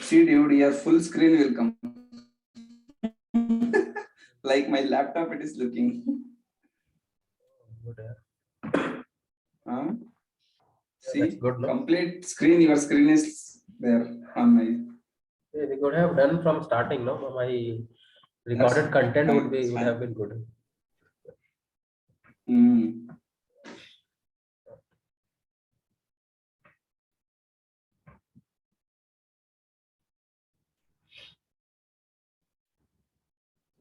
See, dude, your full screen will come. Like my laptop, it is looking. Good, yeah. Huh? Yeah, that's See, good, no? complete screen. Your screen is there on my. Yeah, we could have done from starting, no? My That's recorded content fine. That's would have fine. been good. Hmm.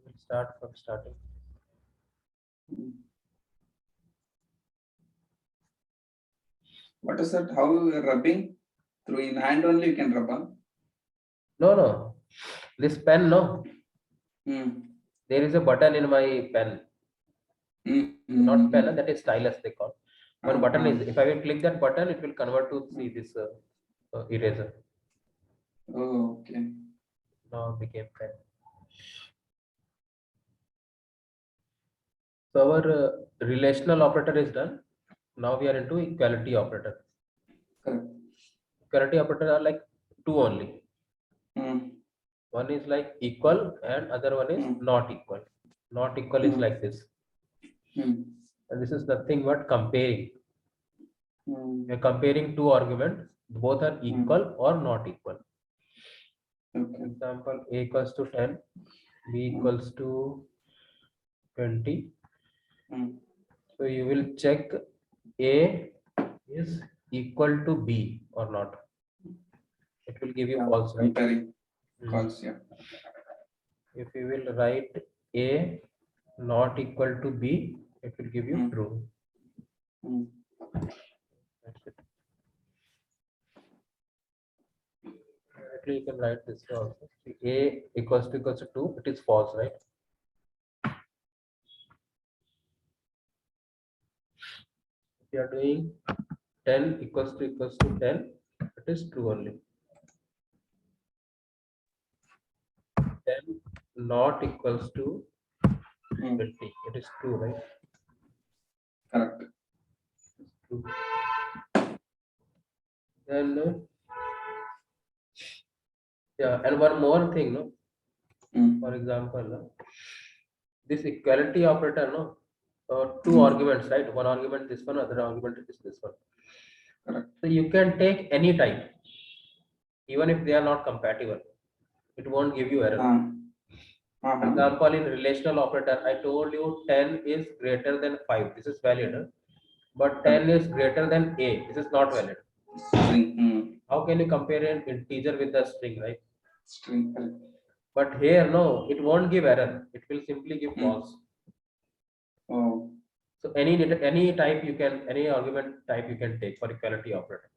We'll start from starting. What is that? How you are rubbing? Through in hand only you can rub on. No, no. This pen, no. Hmm. There is a button in my pen. Not pen, that is stylus they call. One button is, if I will click that button, it will convert to see this eraser. Oh, okay. Now became pen. So our relational operator is done. Now we are into equality operator. Correct. Equality operator are like two only. Hmm. One is like equal and other one is Hmm. not equal. Not equal is Hmm. like this. Hmm. And this is nothing but comparing. Hmm. We are comparing two arguments. Both are equal or not equal. For Okay. example, A equals to 10, B equals to 20. Hmm. So you will check A is equal to B or not. It will give you Yeah. false, right? Comparing Hmm. calls. Yeah. If you will write A not equal to B, it will give you Hmm. true. Hmm. That's it. Directly you can write this way also. See, A equals to 2, it is false, right? If you are doing 10 equals to 10, it is true only. 10 not equals to Hmm. 20, it is true, right? Correct. True. Then yeah, and one more thing, no. Hmm. For example, this equality operator, no, two Hmm. arguments, right? One argument this one, other argument is this one. Correct. So you can take any type, even if they are not compatible. It won't give you error. For Uh-huh. example, in relational operator, I told you 10 is greater than 5. This is valid. But 10 Correct. is greater than A. This is not valid. String. Hmm. How can you compare an integer with the string, right? String. Correct. But here, no, it won't give error. It will simply give Hmm. false. Oh. So any type you can, any argument type you can take for equality operator.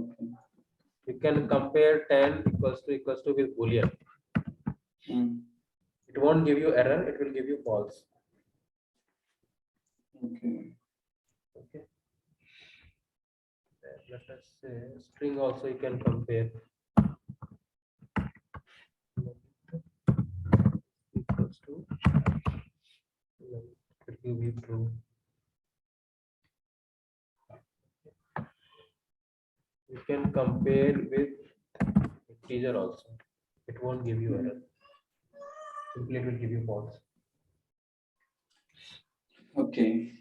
Okay. You can compare 10 equals to with boolean. Hmm. It won't give you error. It will give you false. Okay. Okay. Let us say string also you can compare. Equals to it will give you true. You can compare with integer also. It won't give you error. Simply it will give you false. Okay.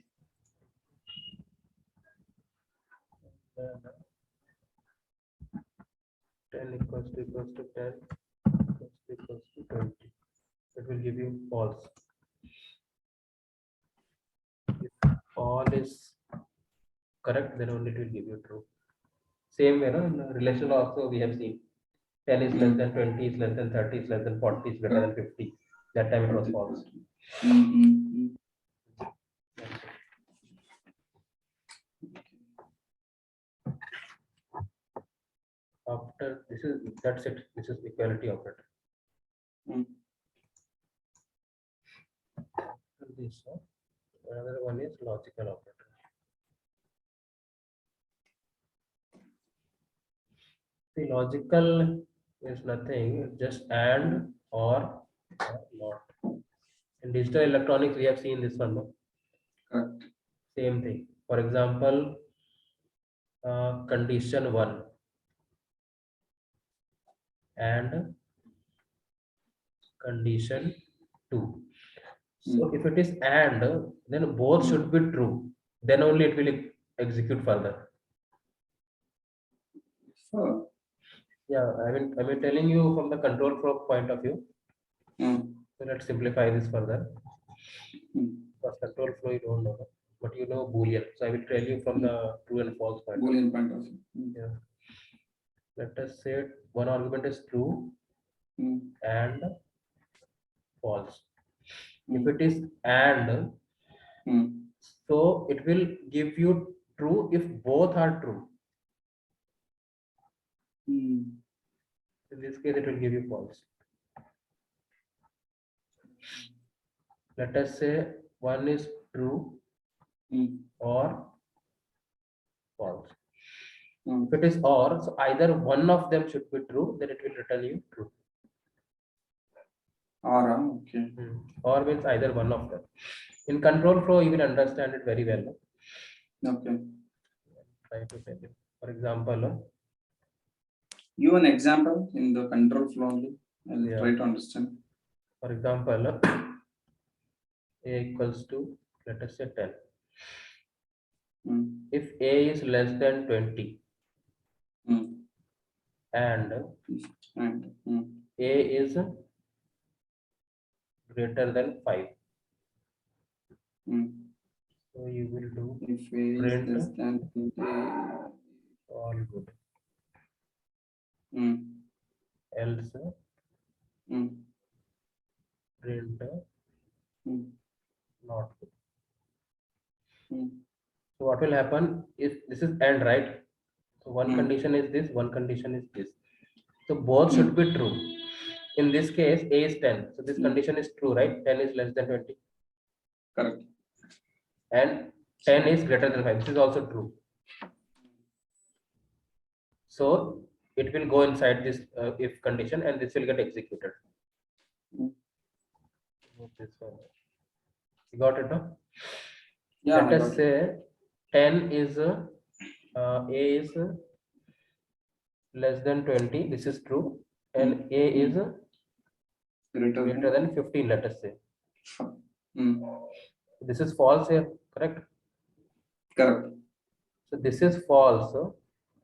Then 10 equals to 10 equals to 20. It will give you false. If all is correct, then only it will give you true. Same way, no? In relation also we have seen 10 is less than 20 is less than 30 is less than 40 is greater than 50. That time it was false. Mm-hmm. After this is that's it. This is equality operator. Mm. This another one is logical operator. The logical is nothing, just and or not. In digital electronics, we have seen this one. No? Correct. Same thing. For example, condition one. and condition 2. So if it is and, then both should be true. Then only it will execute further. So, Yeah, I mean telling you from the control flow point of view. So let's simplify this further. For control flow, you don't know, but you know Boolean. So I will tell you from the true and false point. Boolean point of view. Yeah. Let us say one argument is true and false. If it is and, so it will give you true if both are true. In this case, it will give you false. Let us say one is true or false. If it is or, so either one of them should be true, then it will return you true. Okay. Or means either one of them. In control flow, you will understand it very well. Okay. Try to tell you. For example, Give an example in the control flow only. I'll Yeah. try to understand. for example, a equals to, let us say 10. If a is less than 20 and And a is greater than 5, so you will do if A is print less than 20, all good, else print not good. So what will happen if this is and, right? So one condition is this, one condition is this. So both should be true. In this case, a is 10. So this condition is true, right? 10 is less than 20. correct. And 10 is greater than 5. This is also true. So it will go inside this if condition and this will get executed. This one. You got it, no? Yeah, Let us say 10 is a is less than 20. This is true. And a is greater than 15, let us say. This is false here, correct? Correct. So this is false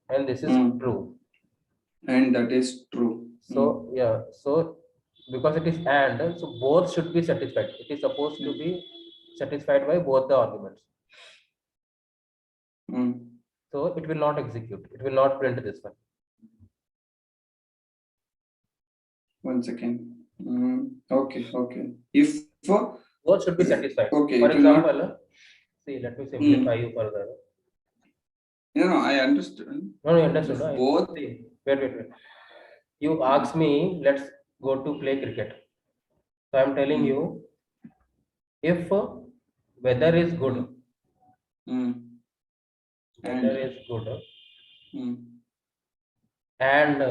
and this is true. And that is true. So yeah, so because it is and, so both should be satisfied. It is supposed to be satisfied by both the arguments. So it will not execute. It will not print this one. One second. Okay. If Both should be satisfied. Okay, For it will not- example, see, let me simplify you further. No, I understood. No, you understood. If No? both- See, wait. You ask me, let's go to play cricket. So I'm telling you, if weather is good, weather is good, and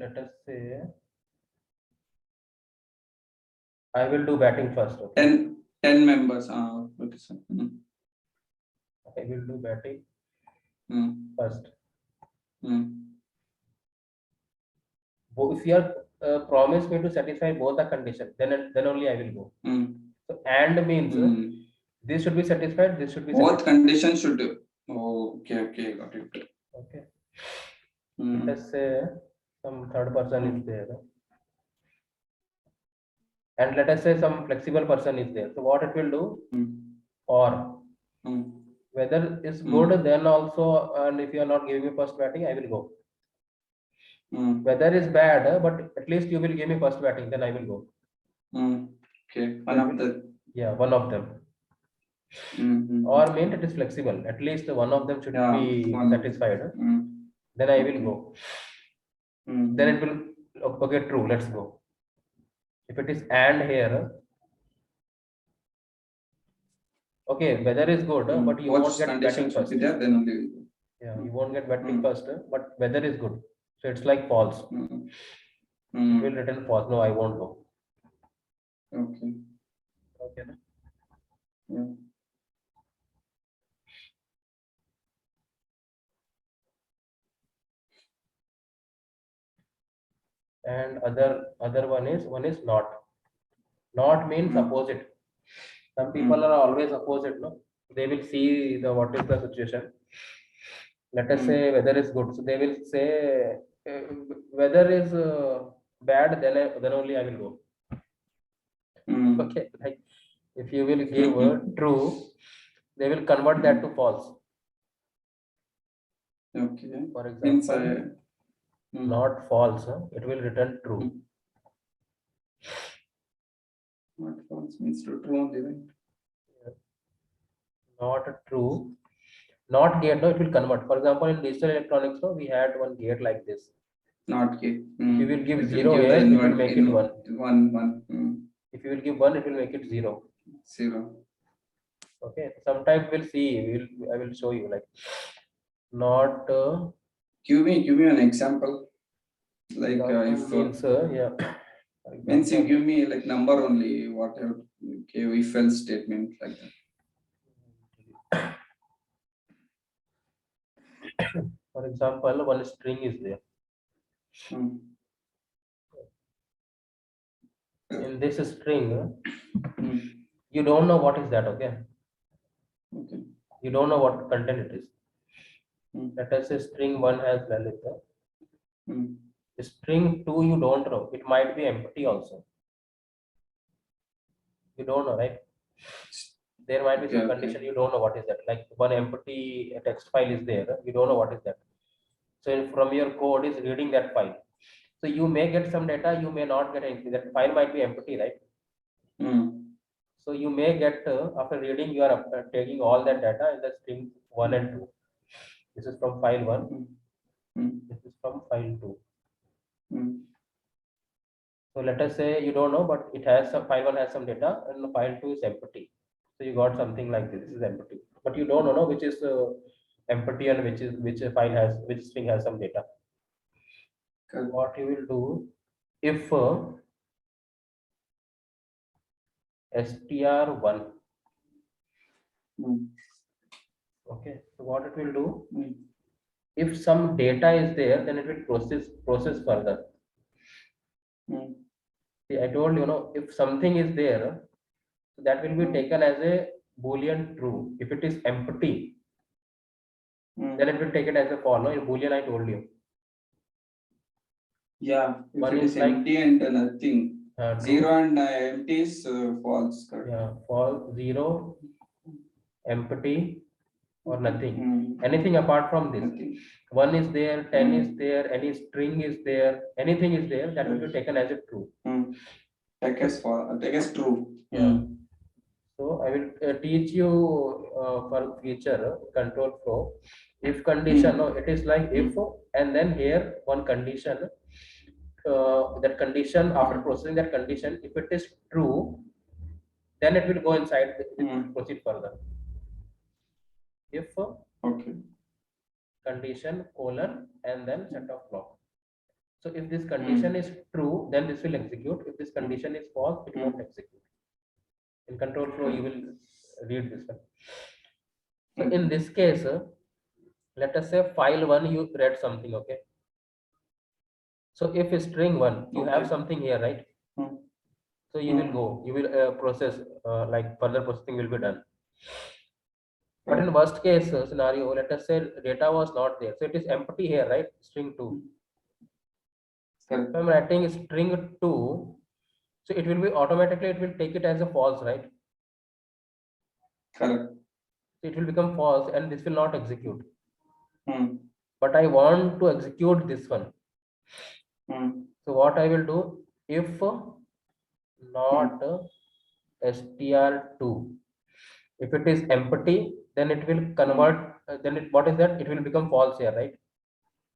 let us say I will do batting first. Okay? 10 members. Okay, sir. I will do batting first. If you are promised me to satisfy both the conditions, then only I will go. So and means this should be satisfied. This should be Both satisfied. conditions should. Okay, got it. Okay. Let us say some third person is there, and let us say some flexible person is there. So what it will do, or whether it's good, then also, and if you are not giving me first batting, I will go. Weather is bad, but at least you will give me first batting, then I will go. Okay, one of the. Yeah, one of them. Or meant it is flexible. At least one of them should be satisfied. Then I will go. Then it will, okay, true, let's go. If it is and here, okay, weather is good, but you won't get batting first. There, then only. Yeah, you won't get batting first, but weather is good. So it's like false. It will return false. No, I won't go. Okay. Okay. Yeah. and other one is not. Not means opposite. Some people are always opposite, no? They will see the what is the situation. Let us say weather is good, so they will say uh, weather is bad, then only I will go. Okay, like if you will give true, they will convert that to false. Okay. For Means example, not false, it will return true. not false means true only, right? Not true, not gate, no, it will convert. For example, in digital electronics, no, we had one gate like this. Not gate. If you will give It will 0 give here, the it will make it 1. 1. If you will give 1, it will make it 0. 0. Okay, sometimes we'll see, I will show you like not Give me an example. Like if means yeah. For means you example, give me like number only, whatever. Okay, if else statement like that. for example, one string is there. In this string, you don't know what is that, okay? Okay. You don't know what content it is. Let us say string 1 has Lalita. String 2 you don't know. It might be empty also. You don't know, right? There might be some condition, you don't know what is that. Like one empty text file is there, you don't know what is that. So from your code is reading that file. So you may get some data, you may not get anything. That file might be empty, right? So you may get after reading, you are taking all that data in the string 1 and 2. This is from file 1. This is from file 2. So let us say you don't know, but it has some file 1 has some data and the file 2 is empty. So you got something like this. This is empty, but you don't know which is empty and which file has which string has some data. What you will do if str1. Okay, so what it will do? If some data is there, then it will process further. See, I told you, if something is there, that will be taken as a Boolean true. If it is empty, then it will take it as a false. No, in Boolean, I told you. Yeah, if One it is like, empty and nothing. 0 and empty is false. Correct. Yeah, false, 0, empty, or nothing. Anything apart from this. Nothing. 1 is there, 10 is there, any string is there, anything is there, that will be taken as a true. Take as true. Yeah. So I will teach you for future control flow. If condition, no, it is like if, and then here one condition. That condition, after processing that condition, if it is true, then it will go inside. It will proceed further. If condition colon and then set of block. So if this condition is true, then this will execute. If this condition is false, it won't execute. In control flow, you will read this one. So in this case, let us say file 1, you read something, okay? So if string 1, you have something here, right? So you will go, you will process, like further processing will be done. But in worst case scenario, let us say data was not there. So it is empty here, right? String 2. If I'm writing string 2, so it will be automatically, it will take it as a false, right? Correct. So it will become false and this will not execute. But I want to execute this one. So what I will do, if not str2, if it is empty, then it will convert, what is that? It will become false here, right?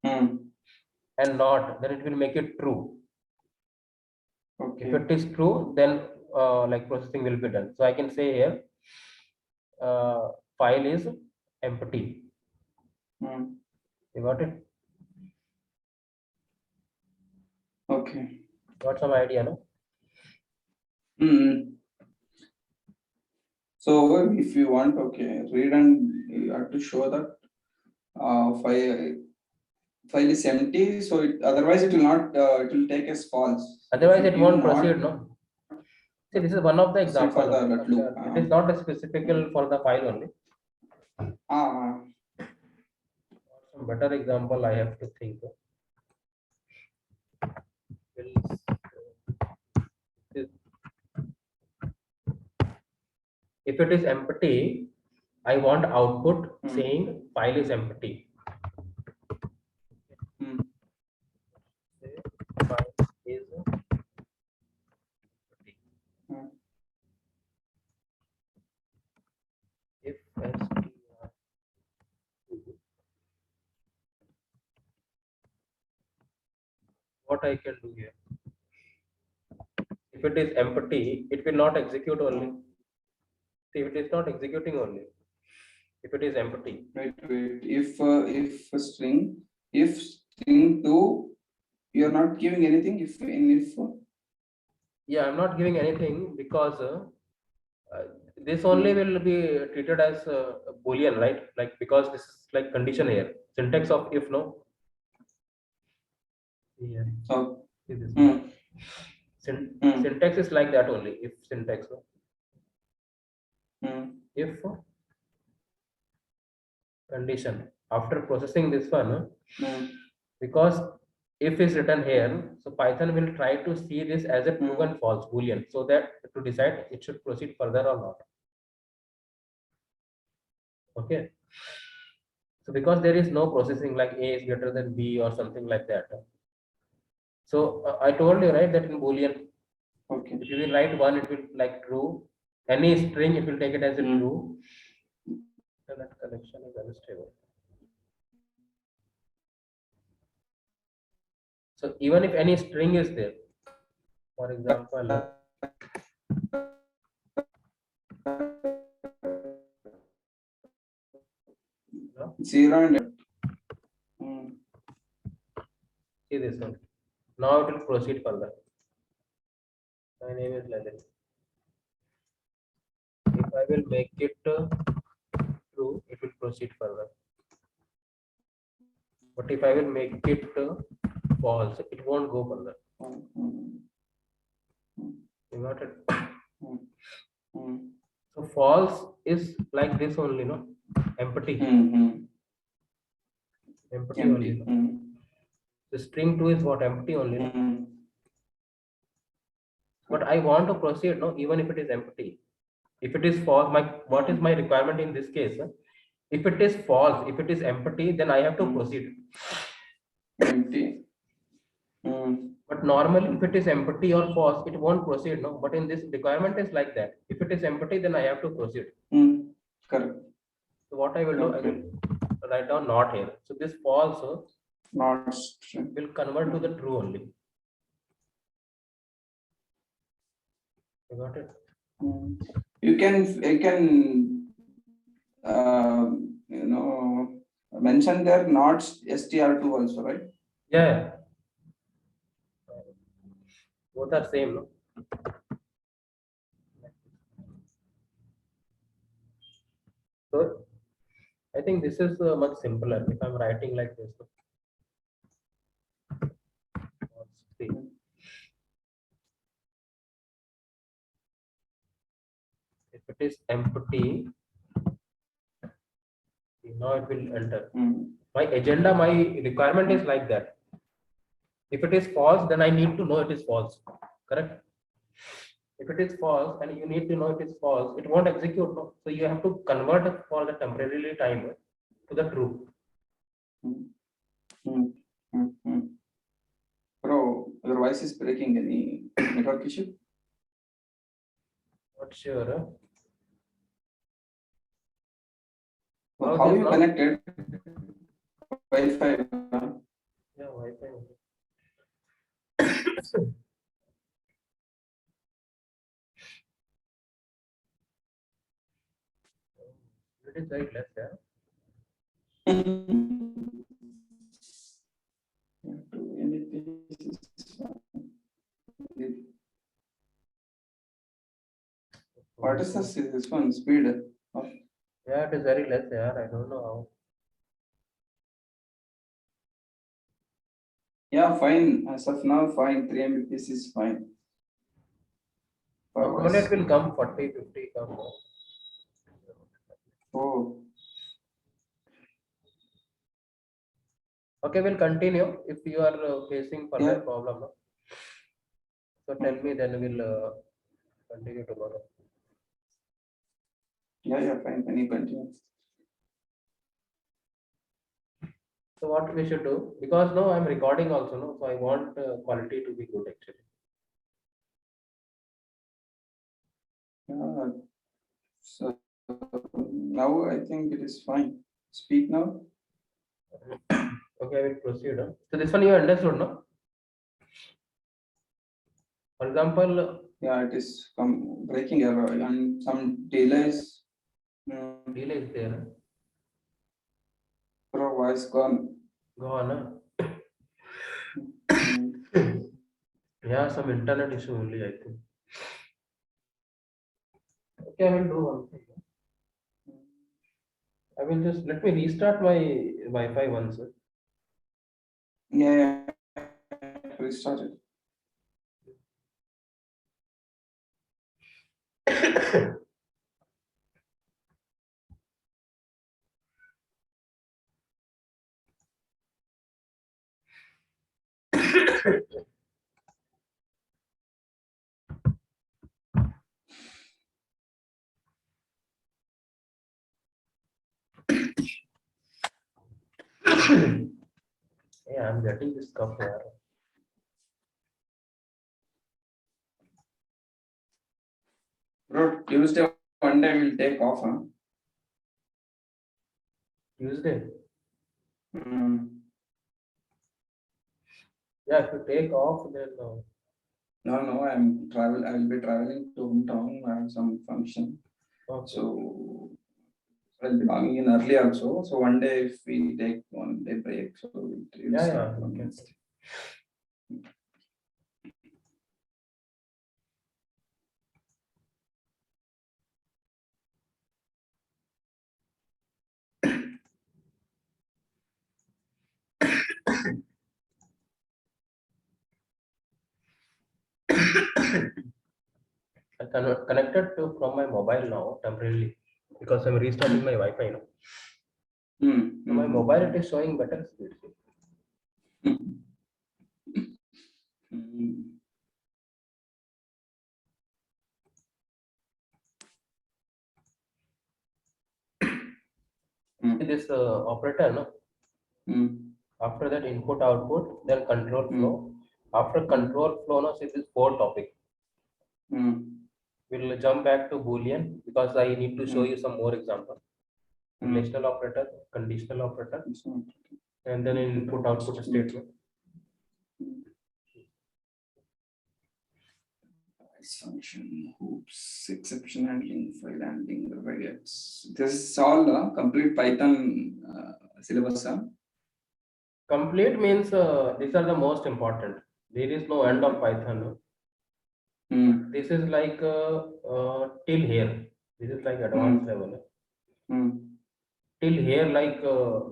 And not, then it will make it true. Okay. If it is true, then like processing will be done. So I can say here, file is empty. You got it? Okay. Got some idea, no? So if you want, read and you have to show that file file is empty, so otherwise it will not, it will take as false. Otherwise, If it you won't not proceed, no? See, this is one of the proceed for example. that loop. It is not a specific for the file only. Some better example I have to think. If it is empty, I want output saying file is empty. Say file is empty. If str2, what I can do here? If it is empty, it will not execute only. See, if it is not executing only, if it is empty. Wait. If string 2, you are not giving anything. If Yeah, I'm not giving anything because this only will be treated as a boolean, right? Like, because this is like condition here. Syntax of if, no. Yeah. oh. See this one. Syntax is like that only. If syntax, no. If condition after processing this one, because if is written here, so Python will try to see this as a true and false boolean, so that to decide it should proceed further or not. Okay. So because there is no processing like A is greater than B or something like that. So I told you, right, that in boolean, Okay. if you will write 1, it will like true. Any string, it will take it as a true. So that connection is unstable. So even if any string is there, for example, 0 and see this one. Now it will proceed further. My name is Lalit. If I will make it true, it will proceed further. But if I will make it false, it won't go further. You got it? So false is like this only, no? Empty. Empty only. No? The string 2 is what? Empty only. No? But I want to proceed, no? Even if it is empty. If it is false, what is my requirement in this case? If it is false, if it is empty, then I have to proceed. Empty. But normally, if it is empty or false, it won't proceed, no? But in this requirement is like that. If it is empty, then I have to proceed. Correct. So what I will do, I will write down not here. So this false not will convert to the true only. You got it? You can mention there not str2 also, right? Yeah. Both are same, no? So I think this is much simpler if I'm writing like this. If it is empty, now it will enter. My agenda, my requirement is like that. If it is false, then I need to know it is false. Correct? If it is false and you need to know it is false, it won't execute. No? So you have to convert for the temporarily time to the true. Bro, your voice is breaking. Any network issue? Not sure. So how you connected? Wi-Fi. Yeah, Wi-Fi. It is very less, yeah. What is this one speed? Yeah, it is very less, yeah. I don't know how. Yeah, fine. As of now, fine. 3 Mbps is fine. For Accumulate voice. will come 40, 50 come. Oh, Okay, we'll continue. If you are facing further yeah. problem, no? So tell me, then we'll continue tomorrow. Yeah, fine. Can you continue? So what we should do? Because now I'm recording also, no? So I want quality to be good actually. Yeah. So now I think it is fine. Speak now. Okay, I will proceed. So this one you understood, no? For example, Yeah, it is breaking error and some delays. delay is there. Pro voice gone. Go on. Mm. Yeah, some internet issue only, I think. Okay, I will do one thing. I will just let me restart my Wi-Fi once. Yeah, restart it. Yeah, I'm getting this cup here. Bro, Tuesday one day we'll take off, huh? Tuesday. Mm. Yeah, if you take off, then No, I will be traveling to hometown. I have some function. okay. So I'll be logging in early also. So one day if we take 1 day break, so we'll start Yeah, from okay. Wednesday. I connected to from my mobile now temporarily because I'm restarting my Wi-Fi now. Mm, So my mm, mobile it is showing better speed. mm, mm, This operator, no? mm, After that input output, then control mm, flow. After mm, control flow, now see this four topic. mm, We'll jump back to Boolean because I need to show mm, you some more example. mm. Relational operator, conditional operator, It's not and then input output mm, statement. mm. Price function, hoops, exception handling, file handling, regex. This is all complete Python syllabus. Complete means these are the most important. There is no end of Python. Mm, This is like till here. This is like advanced mm, level. mm, Till here, like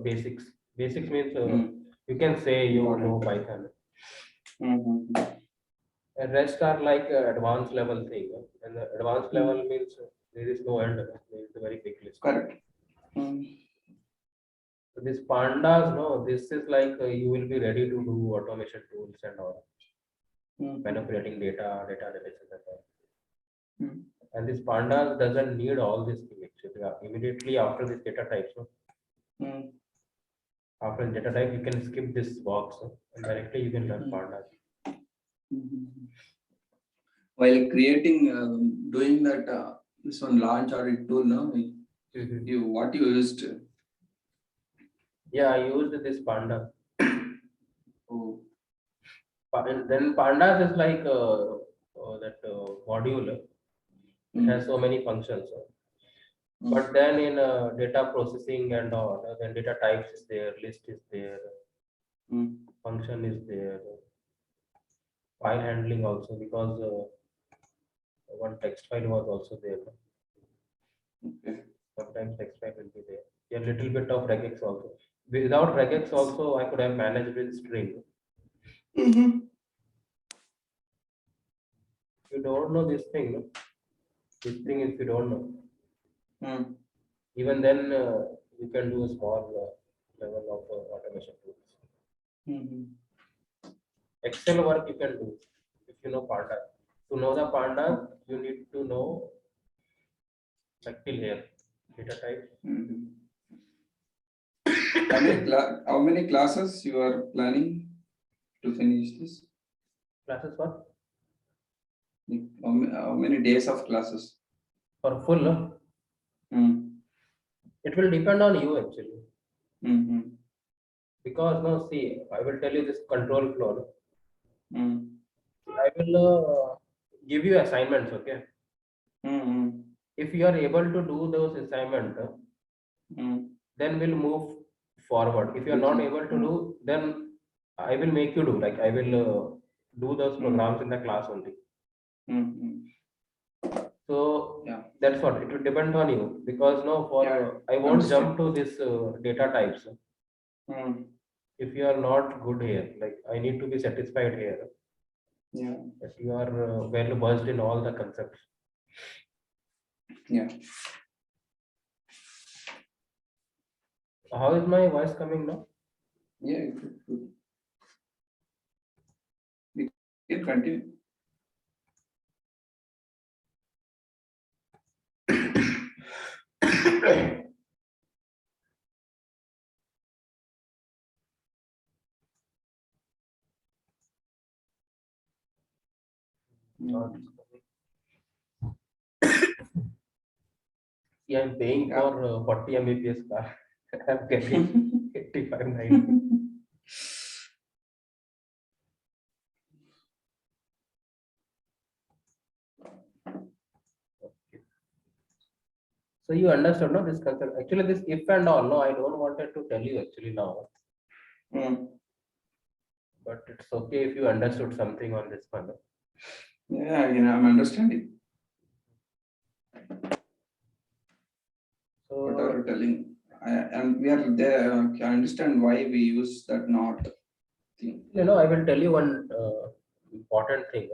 basics. Basics means mm. you can say you know Important. Python. Mm, And rest are like advanced level thing. And the advanced level mm. means there is no end. There is a very big list. Correct. Mm, So this pandas, no, this is like you will be ready to do automation tools and all, mm, manipulating databases and all. mm, And this pandas doesn't need all this thing actually. Immediately after this data types, no, mm, after the data type, you can skip this box and directly you can learn mm, pandas. mm. While creating, doing that, this one launch audit tool, no, what you used? Yeah, I used this panda. Oh, And then pandas is like that module. It has mm, so many functions. But mm, then in data processing and all, then data types is there, list is there, mm, function is there, file handling also because one text file was also there. okay. Sometimes text file will be there. A little bit of regex also. Without regex also, I could have managed with string. You don't know this thing, no? This thing if you don't know, even then you can do a small level of automation tools. Excel work you can do if you know Panda. To know the Panda, you need to know like till here data type. How many classes you are planning to finish this? Classes what? How many days of classes? For full, no? It will depend on you actually. Because no, see, I will tell you this control flow. No? I will give you assignments, okay? If you are able to do those assignments, then we'll move forward. If you are not able to do, then I will make you do. Like I will do those programs in the class only. So Yeah. that's what it will depend on you, because no, for I won't jump to this data types. If you are not good here, like I need to be satisfied here. Yeah. That you are well versed in all the concepts. Yeah. How is my voice coming now? Yeah. Good. We can continue. See, I'm paying for 40 Mbps car. I'm getting 85, 90. Okay. So you understood, no, this concept. Actually, this if and all, no, I don't wanted to tell you actually now. But it's okay if you understood something on this one. No? Yeah, I'm understanding. So what are you telling? And we are there. I understand why we use that not thing. I will tell you one important thing.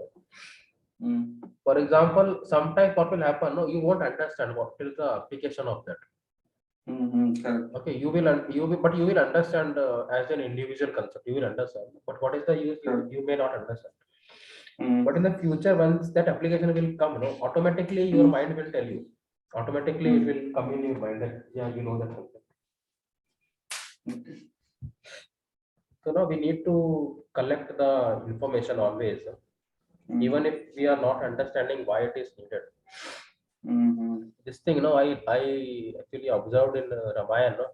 For example, sometimes what will happen, no, you won't understand what is the application of that. Correct. Okay, you will understand as an individual concept. You will understand, but what is the use? You may not understand. But in the future, once that application will come, no, automatically your mind will tell you. Automatically, it will come in your mind that yeah, you know that concept. So now we need to collect the information always, even if we are not understanding why it is needed. This thing, I actually observed in Ramayana.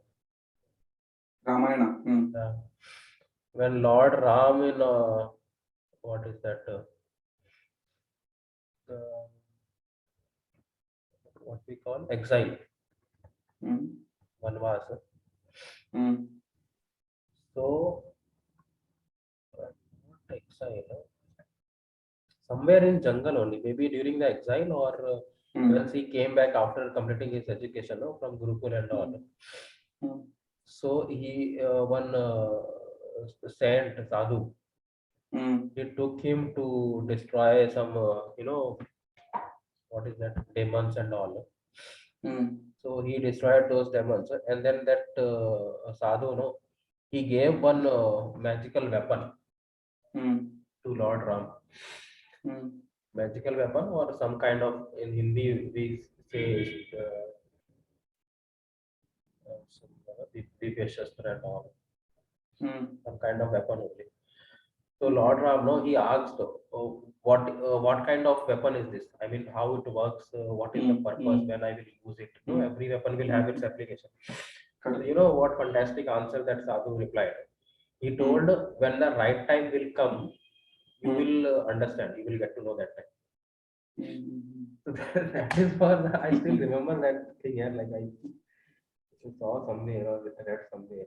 Ramayana. When Lord Ram in what is that? What we call exile. Vanvas. So not exile. Somewhere in jungle only, maybe during the exile or once he came back after completing his education from Gurukul and all. So he one saint sadhu. He took him to destroy some what is that, demons and all. So he destroyed those demons, and then that sadhu, he gave one magical weapon to Lord Ram. Magical weapon or some kind of, in Hindi we say Divya Shastra and all. Some kind of weapon only. So Lord Ram, he asked, what kind of weapon is this? I mean, how it works? What is the purpose when I will use it? Every weapon will have its application. So what fantastic answer that sadhu replied. He told, when the right time will come, you will understand. You will get to know that time. So that is what I still remember that thing. Yeah, like I saw somewhere or read somewhere.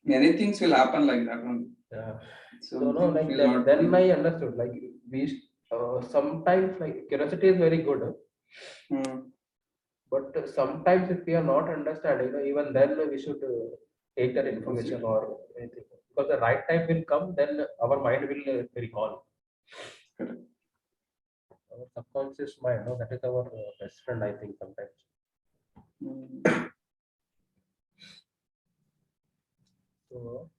Many things will happen like that one. Yeah. So like that, then I understood. Like we sometimes, like curiosity is very good, but sometimes if we are not understanding, even then we should take that information or anything. because the right time will come, then our mind will recall. Correct. Our subconscious mind, no, that is our best friend, I think sometimes. Mm. So,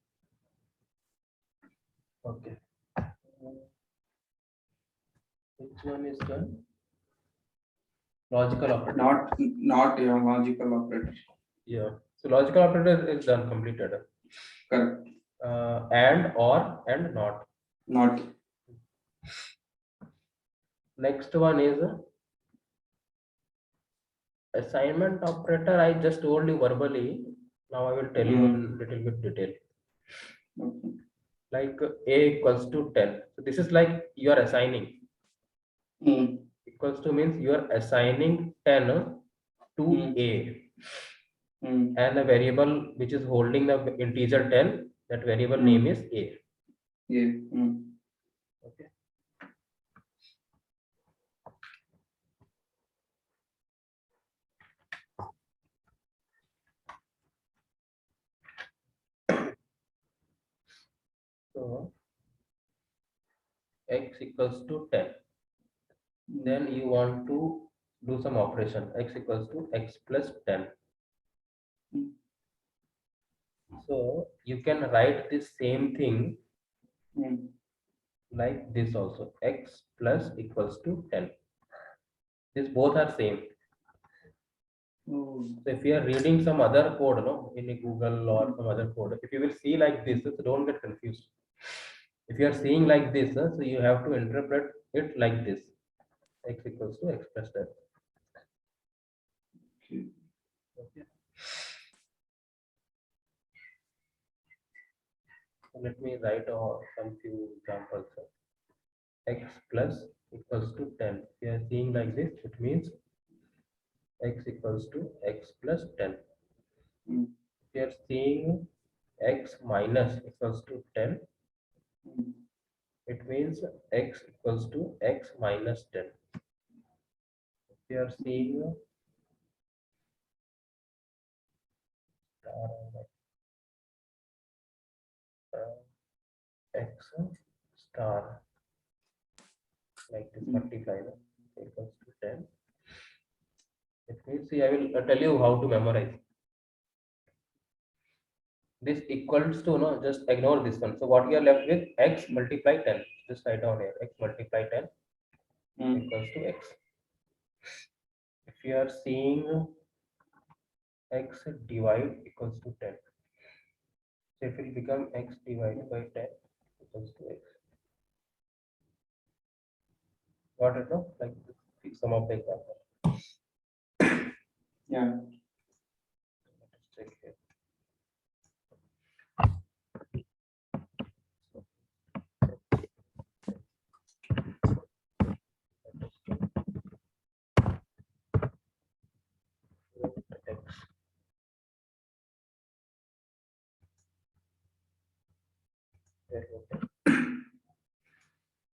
okay. Which one is done? Logical operator. Not your logical operator. Yeah. So logical operator is done, completed. Correct. And, or, and not. Not. Next one is assignment operator. I just told you verbally. Now I will tell you in little bit detail. Okay. Like a equals to 10. So this is like you are assigning. Mm. Equals to means you are assigning 10 to a. Mm. And a variable which is holding the integer 10, that variable name is a. Yeah. Okay. So x equals to 10. Then you want to do some operation. X equals to x plus 10. Mm. So you can write the same thing Mm. like this also. X plus equals to 10. These both are same. Oh. So if you are reading some other code, no, in a Google or some other code, if you will see like this, so don't get confused. If you are seeing like this, so you have to interpret it like this. X equals to x plus 10. Okay. Okay. So let me write some few examples. X plus equals to 10. If you are seeing like this, it means x equals to x plus 10. Mm. If you are seeing x minus equals to 10, Mm. it means x equals to x minus 10. If you are seeing x star like this multiply equals to 10, it means, see, I will tell you how to memorize. This equals to, no, just ignore this one. So what you are left with, x multiply 10. Just write down here, x multiply 10 equals to x. If you are seeing x divide equals to 10, so it will become x divided by 10 equals to x. Got it, no? Like this, some of the example. Yeah. Let's check here. X.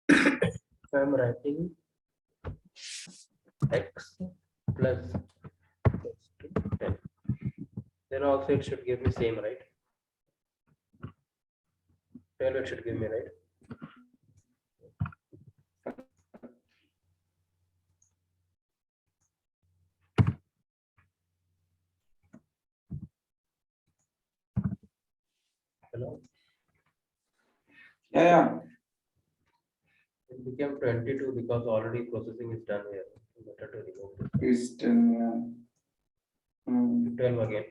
If I am writing x plus equals to 10, then also it should give me same, right? 12 it should give me, right? Hello? Yeah. It became 22 because already processing is done here. Better to remove this. Is 10. Yeah. 12 again.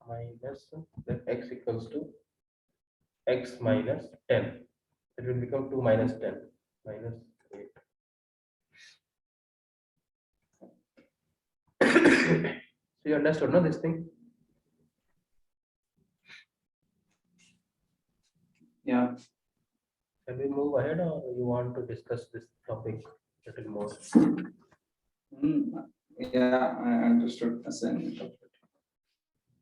Minus, then x equals to x minus 10. It will become 2 minus 10 minus 8. So you understood, no, this thing? Yeah. Shall we move ahead or you want to discuss this topic a little more? Yeah, I understood assignment of it.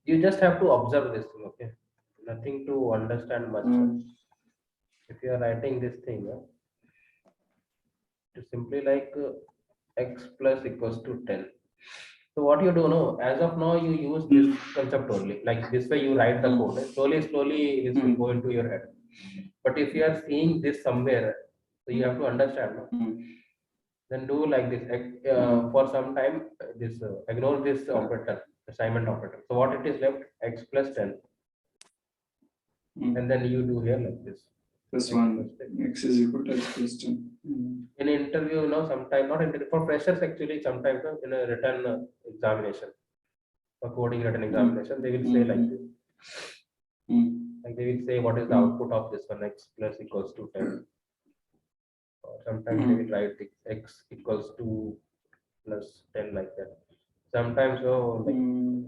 You just have to observe this thing, okay? Nothing to understand much. If you are writing this thing, it is simply like x plus equals to 10. So what you do know, as of now, you use this concept only. Like this way, you write the code. Slowly, this will go into your head. But if you are seeing this somewhere, so you have to understand. No? Then do like this for some time. This ignore this operator, assignment operator. So what it is left x plus 10, and then you do here like this. Plus 1, x is equal to x plus 10. In an interview, sometimes not interview, for freshers actually, sometimes in a written examination, for coding written examination, they will say like this. Like they will say what is the output of this one, x plus equals to 10. Or sometimes they will write the x equals to plus 10 like that. Sometimes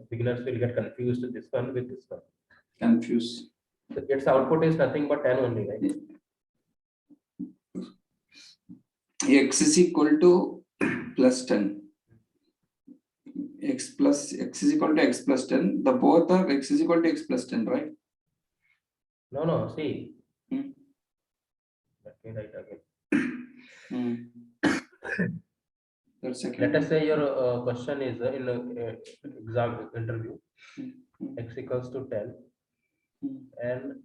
beginners will get confused with this one with this one. Confused. So its output is nothing but 10 only, right? X is equal to plus 10. X is equal to x plus 10. The both are x is equal to x plus 10, right? No, see. Let me write again. Let us say your question is in exam interview, x equals to 10 and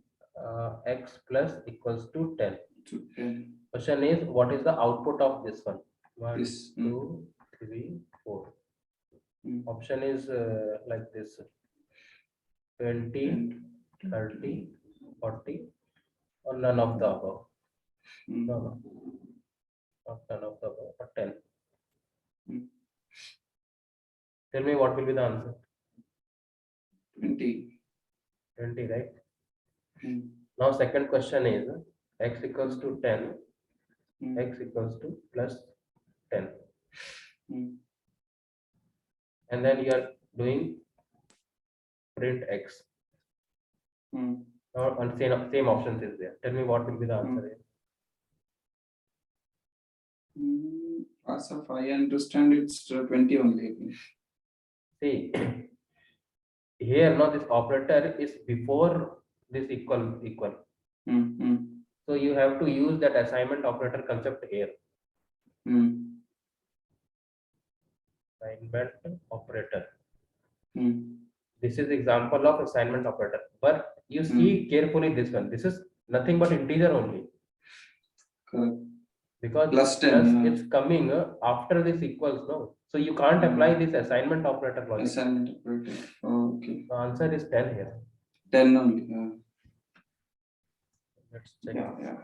x plus equals to 10. Question is, what is the output of this one? 1, 2, 3, 4. Option is like this: 20, 30, 40, or none of the above. No, not none of the above, but 10. Tell me what will be the answer? 20. 20, right? Now second question is x equals to 10, x equals to plus 10. And then you are doing print x. Now and same options is there. Tell me what will be the answer here. As of I understand, it's 20 only. See, here now this operator is before this equal. So you have to use that assignment operator concept here. Assignment operator. This is example of assignment operator. But you see carefully this one. This is nothing but integer only. Correct. Because plus 10 it's coming after this equals, no. So you can't apply this assignment operator logic. Assignment operator. Okay. The answer is 10 here. 10 only. Let's check. Yeah.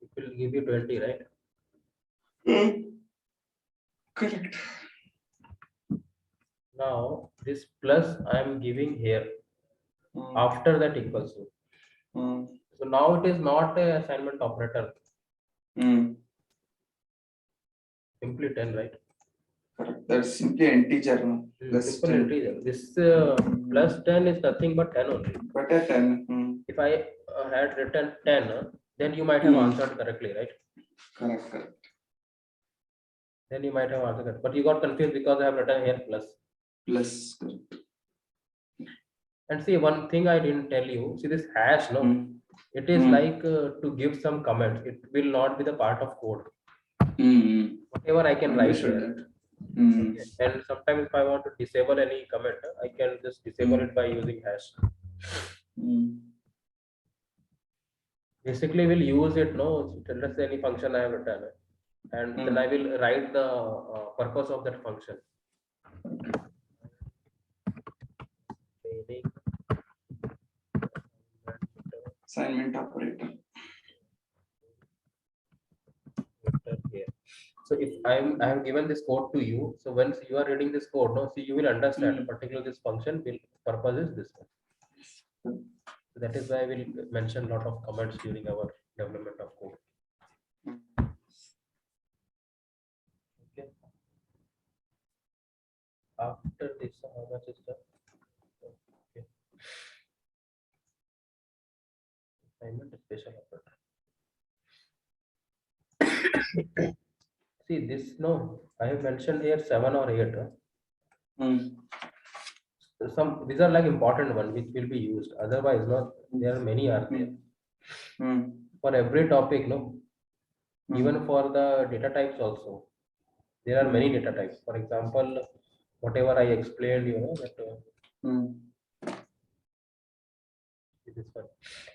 It will give you 20, right? Correct. Now this plus I am giving here after that equals to. So now it is not a assignment operator. Simply 10, right? Correct. That's simply integer. Simple 10. Integer. This plus 10 is nothing but 10 only. But at 10. If I had written 10, then you might have answered correctly, right? Correct. Then you might have answered correctly. But you got confused because I have written here plus. Plus, correct. And see, one thing I didn't tell you, see this hash, no? It is like to give some comments. It will not be the part of code. Whatever I can write here. Okay. And sometimes if I want to disable any comment, I can just disable it by using hash. Basically, we'll use it, no? So let's say any function I have written, and then I will write the purpose of that function. Assignment operator. Here. So if I have given this code to you, so once you are reading this code, no, so you will understand particularly this function will purpose is this one. So that is why I will mention a lot of comments during our development of code. Okay. After this, how much is that? Okay. Assignment special operator. See this, no, I have mentioned here 7 or 8. These are like important one which will be used. Otherwise, not there are many are there. for every topic, no, even Hmm. for the data types also, there are many data types. For example, whatever I explained, that Hmm. this one,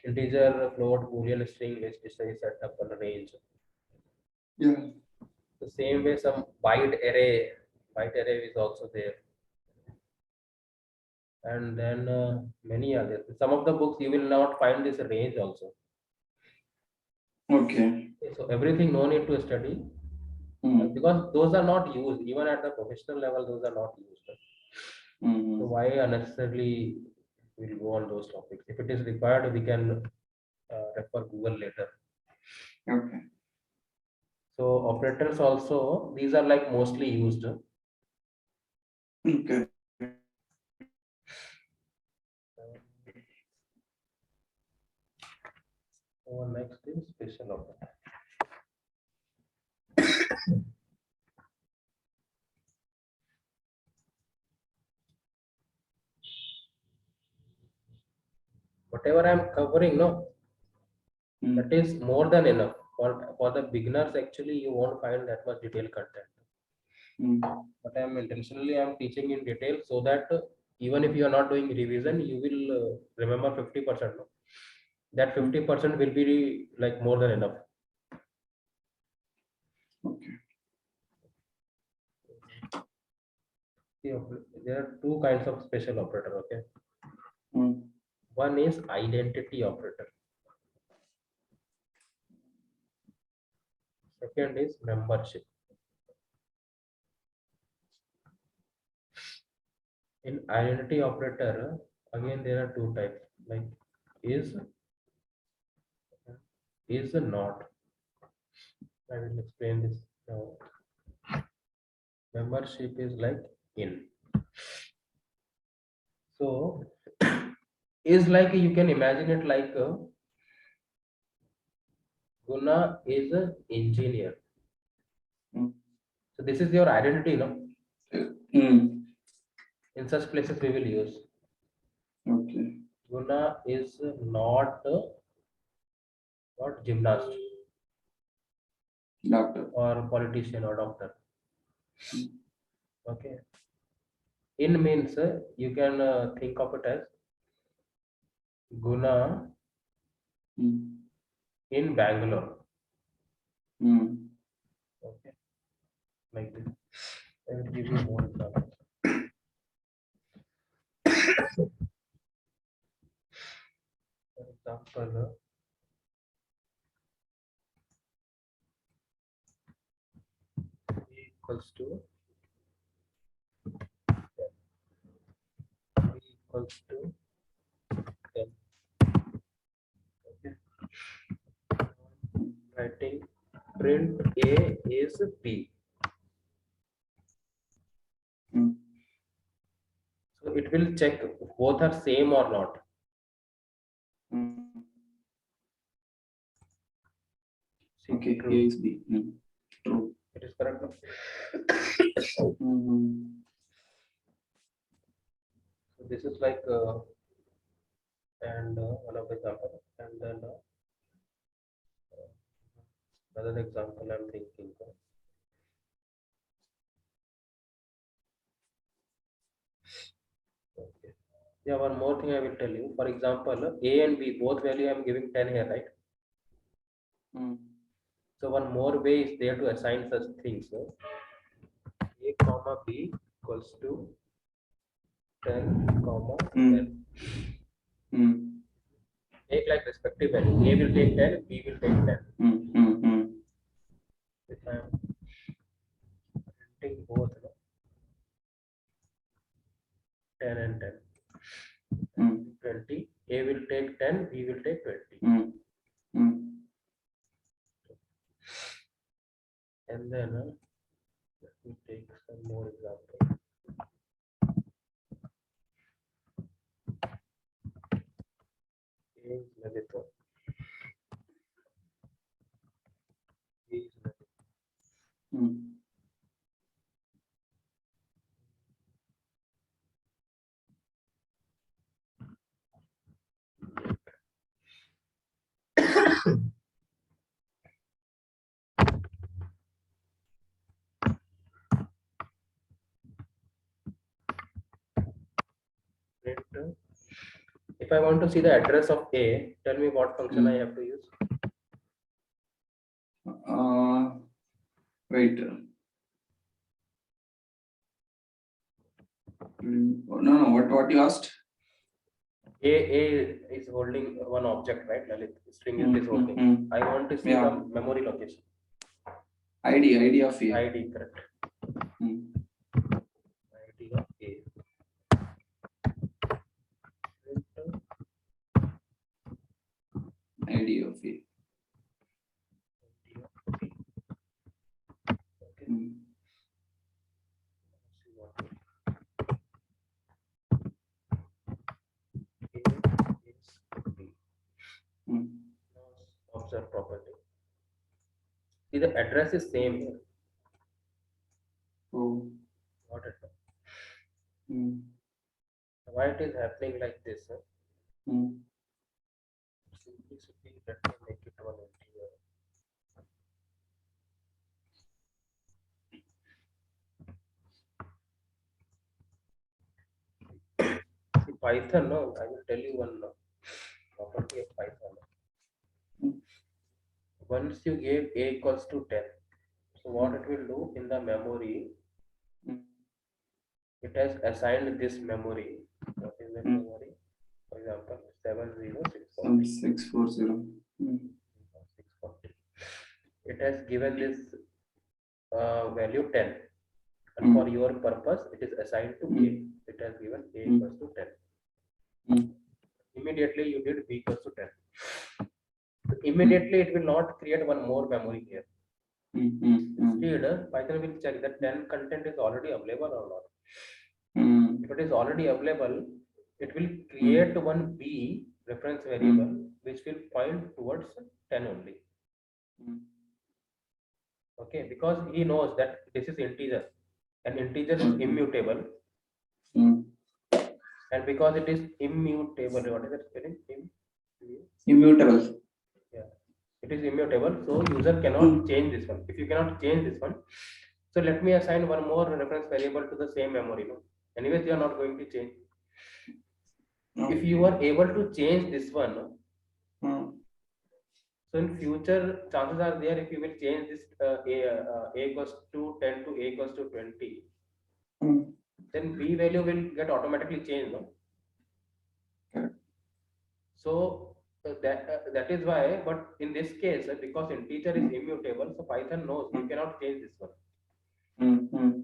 integer, float, boolean, string, which is set up on a range. Yeah. The same way, some byte array is also there, and then many others. Some of the books you will not find this range also. Okay. So everything no need to study, Hmm. because those are not used even at the professional level. Those are not used. So Hmm. why unnecessarily we'll go on those topics? If it is required, we can refer Google later. Okay. So operators also, these are like mostly used. Okay. So next is special operator. Whatever I am covering, no, Hmm. that is more than enough. For the beginners, actually, you won't find that much detailed content. Hmm. But I'm teaching in detail so that even if you are not doing revision, you will remember 50%. No? That 50% will be like more than enough. Okay. There are two kinds of special operator. Okay, Hmm. one is identity operator. Second is membership. In identity operator, again there are two types, like is not. I will explain this now. Membership is like in. So is like, you can imagine it like Guna is an engineer. Hmm. So this is your identity, no? Hmm. In such places we will use. Okay. Guna is not gymnast Doctor. or politician or doctor. Hmm. Okay. In means you can think of it as Guna Hmm. in Bangalore. Hmm. Okay. Like this. I will give you more examples. For example, E equals to E equals to 10. Okay. Writing print A is B. Hmm. So it will check both are same or not. Hmm. See, Okay. A true. is B. Hmm. True. It is correct. No? Hmm. So this is like and one of the example, and then another example I'm thinking. Okay. Yeah, one more thing I will tell you. For example, A and B both value I'm giving 10 here, right? Hmm. So one more way is there to assign such things. So A comma B equals to 10 comma 10. Hmm. Hmm. Take like respective value. A will take 10, B will take 10. Hmm. Hmm. Hmm. If I'm printing both, no, 10 and 10. Hmm. 20. A will take 10, B will take 20. Hmm. Hmm. And then let me take some more examples. A is negative. B is negative. Hmm. If I want to see the address of A, tell me what function I have to use. Wait. No, what you asked? A is holding one object, right? Lalit, string it is holding. I want to see the memory location. ID of A. ID, correct. ID of A. ID of A. Okay. Observe property. See, the address is same here. Oh. What it? Why it is happening like this? Simplicity, let me make it one integer. See, Python, no, I will tell you one property of Python. Once you gave A equals to 10, so what it will do in the memory, it has assigned this memory. What is that memory? For example, 70640. 640. 640. It has given this value 10. And for your purpose, it is assigned to A. It has given A equals to 10. Immediately you did B equals to 10. So immediately it will not create one more memory here. Instead, Python will check that 10 content is already available or not. If it is already available, it will create one B reference variable which will point towards 10 only. Okay, because he knows that this is integer and integer is immutable. And because it is immutable, what is that spelling? Immutable. Yeah, it is immutable, so user cannot change this one. If you cannot change this one, so let me assign one more reference variable to the same memory. No? Anyways, you are not going to change. If you are able to change this one, so in future, chances are there if you will change this A equals to 10 to A equals to 20, then B value will get automatically changed. No? So that is why, but in this case, because integer is immutable, so Python knows you cannot change this one.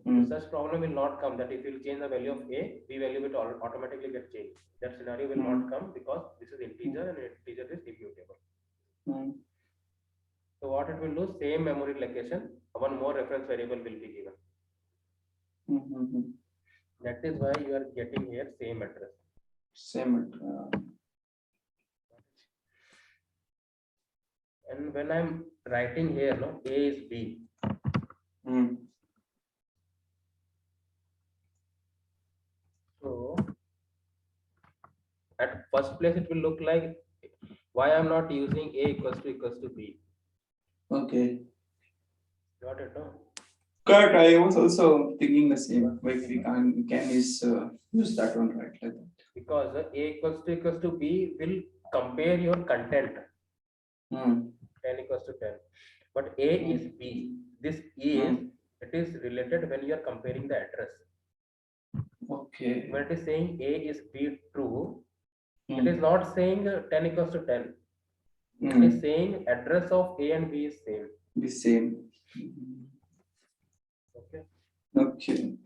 So such problem will not come that if you change the value of A, B value will automatically get changed. That scenario will not come because this is integer and integer is immutable. So what it will do, same memory location, one more reference variable will be given. That is why you are getting here same address. Same address. And when I'm writing here, no, A is B. So at first place it will look like why I'm not using A equals to B. Okay. Got it, no? Correct. I was also thinking the same. Like we can use that one, right? Like that. Because A equals to B will compare your content. 10 equals to 10. But A is B. This is it is related when you are comparing the address. Okay. When it is saying A is B true, it is not saying 10 equals to 10. It is saying address of A and B is same. The same. Okay. Okay.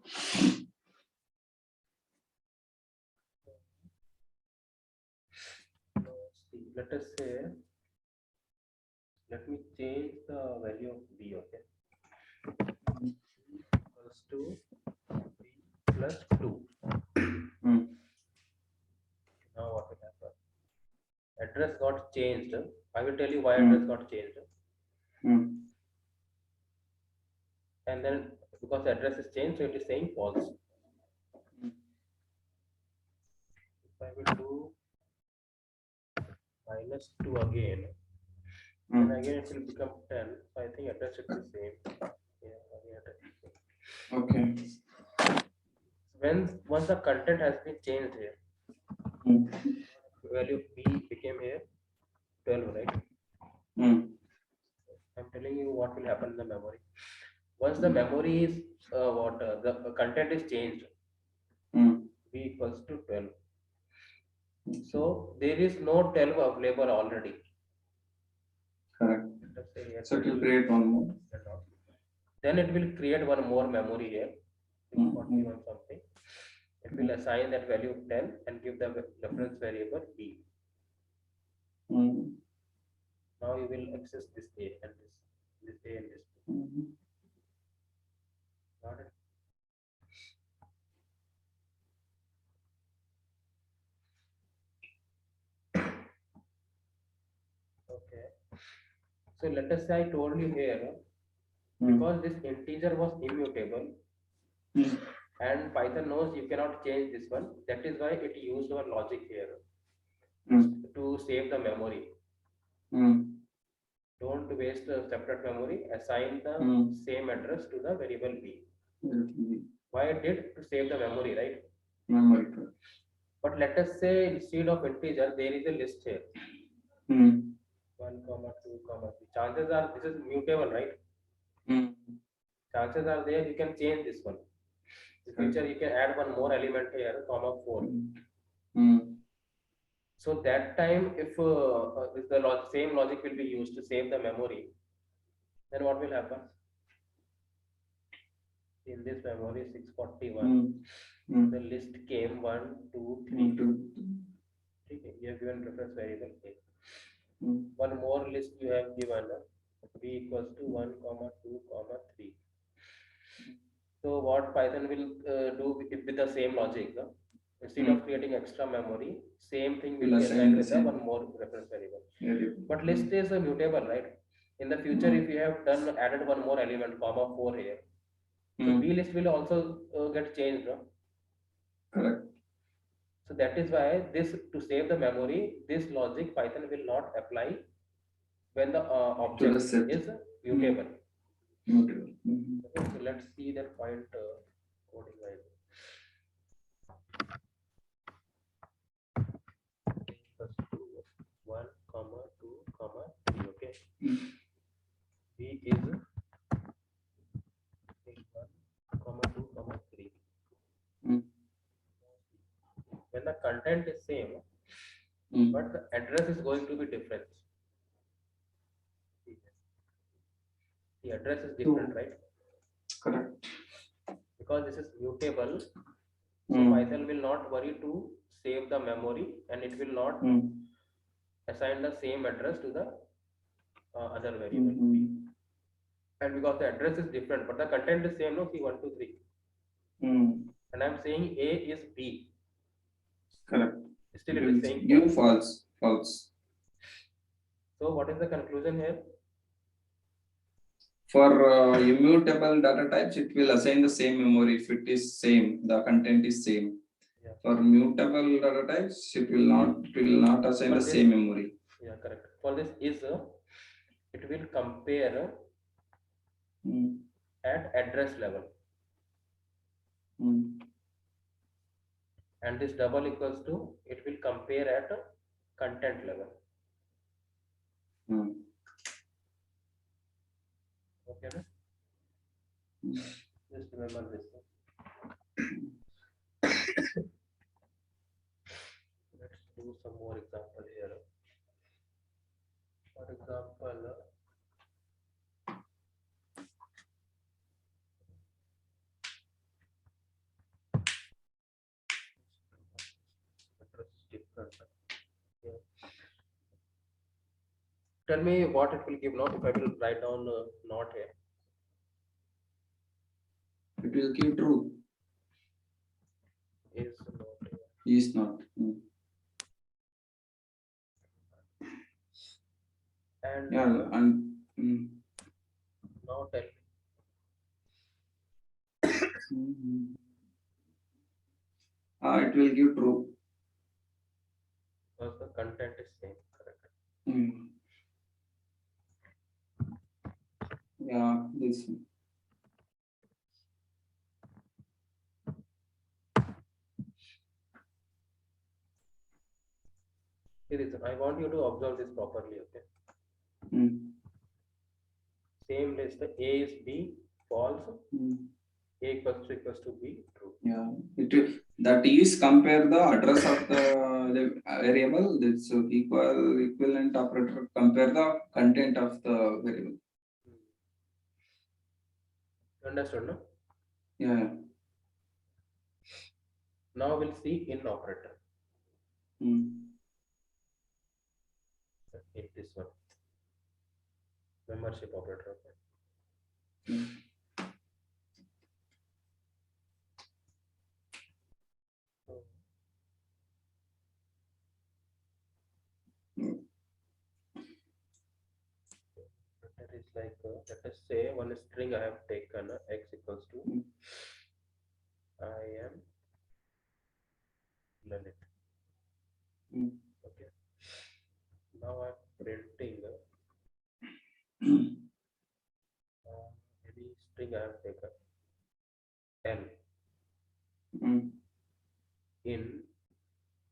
Let us say, let me change the value of B, okay? Equals to B plus 2. Now what will happen? Address got changed. I will tell you why address got changed. And then because the address is changed, so it is saying false. If I will do -2 again, then again it will become 10. So I think address should be same. Yeah, okay. once the content has been changed here, value b became here 12, right? I'm telling you what will happen in the memory. Once the memory is the content is changed, b equals to 12. So there is no 12 available already. Correct. Let us say here So it will create one more. Then it will create one more memory here, 41 something. It will assign that value 10 and give the reference variable b. Now you will access this a and this a and this b. Got it? Okay. So let us say I told you here, because this integer was immutable, and Python knows you cannot change this one. That is why it used our logic here to save the memory. Don't waste a separate memory. Assign the same address to the variable b. Why it did? To save the memory, right? Memory. But let us say instead of integer, there is a list here. 1, 2, 3. Chances are this is mutable, right? Chances are there you can change this one. In future, you can add one more element here, comma 4. So that time, if the same logic will be used to save the memory, then what will happen? In this memory 641, the list came 1, 2, 3. Okay, you have given reference variable a. One more list you have given b equals to 1, 2, 3. So what Python will do with the same logic, instead of creating extra memory, same thing will be assigned with the one more reference variable. But list is mutable, right? In the future, if you have added one more element, comma 4 here, so b list will also get changed. Correct. So that is why this, to save the memory, this logic Python will not apply when the object is mutable. Okay, so let's see that point coding wise. 1, 2, 3. Okay. B is 1, 2, 3. When the content is same, but the address is going to be different. The address is different, right? Correct. Because this is mutable, so Python will not worry to save the memory, and it will not assign the same address to the other variable b. And because the address is different, but the content is same, no? See 1, 2, 3. And I'm saying a is b. Correct. Still it is saying you false. So what is the conclusion here? For immutable data types, it will assign the same memory if it is same, the content is same. Yeah. For mutable data types, it will not assign the same memory. Yeah, correct. For this is it will compare at address level. And this double equals to, it will compare at content level. Okay, right? Just remember this. Let's do some more example here. For example, different. Yeah. Tell me what it will give now if I will write down not here. It will give true. Is not here. Is not. And yeah, and now tell me. It will give true. Because the content is same, correct? Yeah, this one. See this, I want you to observe this properly, okay? Mm. Same list, A is B, false, Mm. A equals to B, true. Yeah, that is compare the address of the variable. That's equivalent operator compare the content of the variable. Understood, no? Yeah. Now we'll see in operator. Mm. In this one, membership operator. Okay. Mm. So, Mm. that is like, let us say one string I have taken, x equals to Mm. I am Lalit. Mm. Okay. Now I'm printing Mm. any string I have taken L Mm. in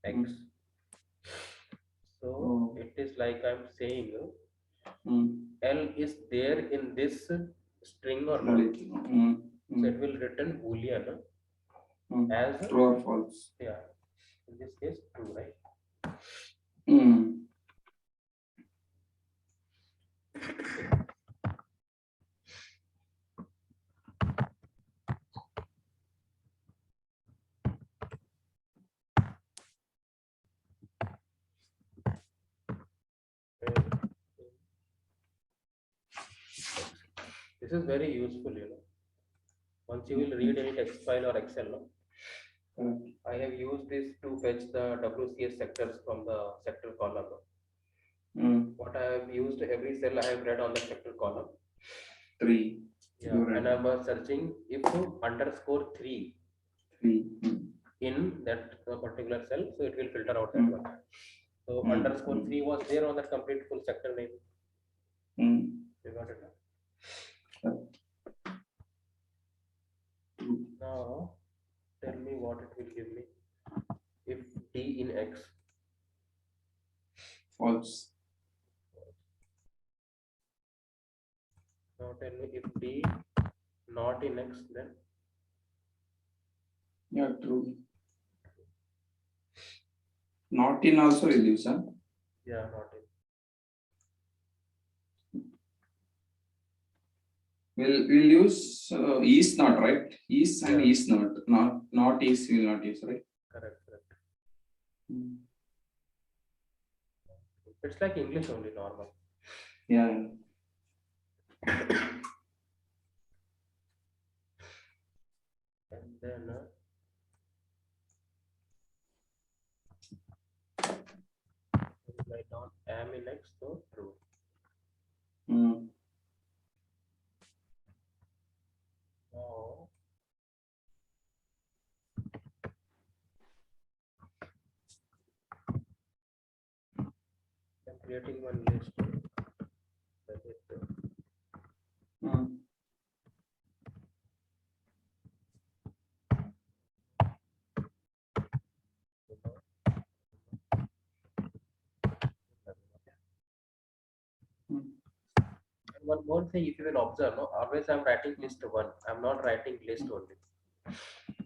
X. Mm. So Oh. it is like I'm saying Mm. L is there in this string or not. Lalit. Mm. So it Mm. will return Boolean Mm. as True or false? yeah. In this case, true, right? Mm. This is very useful, you know. Once you will read any text file or Excel, no? Correct. I have used this to fetch the WCS sectors from the sector column. Mm. What I have used, every cell I have read on the sector column. 3. Yeah, and I was searching if underscore 3 3. Mm. in that particular cell, so it will filter out that Mm. one. So Mm. underscore 3 was there on that complete full sector name. Mm. You got it now. Correct. True. Now tell me what it will give me if D in X. False. Now tell me if D not in X, then Yeah, true. Not in also will use, huh? yeah, not in. We'll use is not, right? Is and Yeah. is not is will not use, right? Correct, correct. Mm. It's like English only, normal. Yeah. And then write down am in X, so true. Mm. Now I'm creating one list. That is Mm. Mm. And one more thing, if you will observe, no, always I'm writing list one. I'm not writing list only.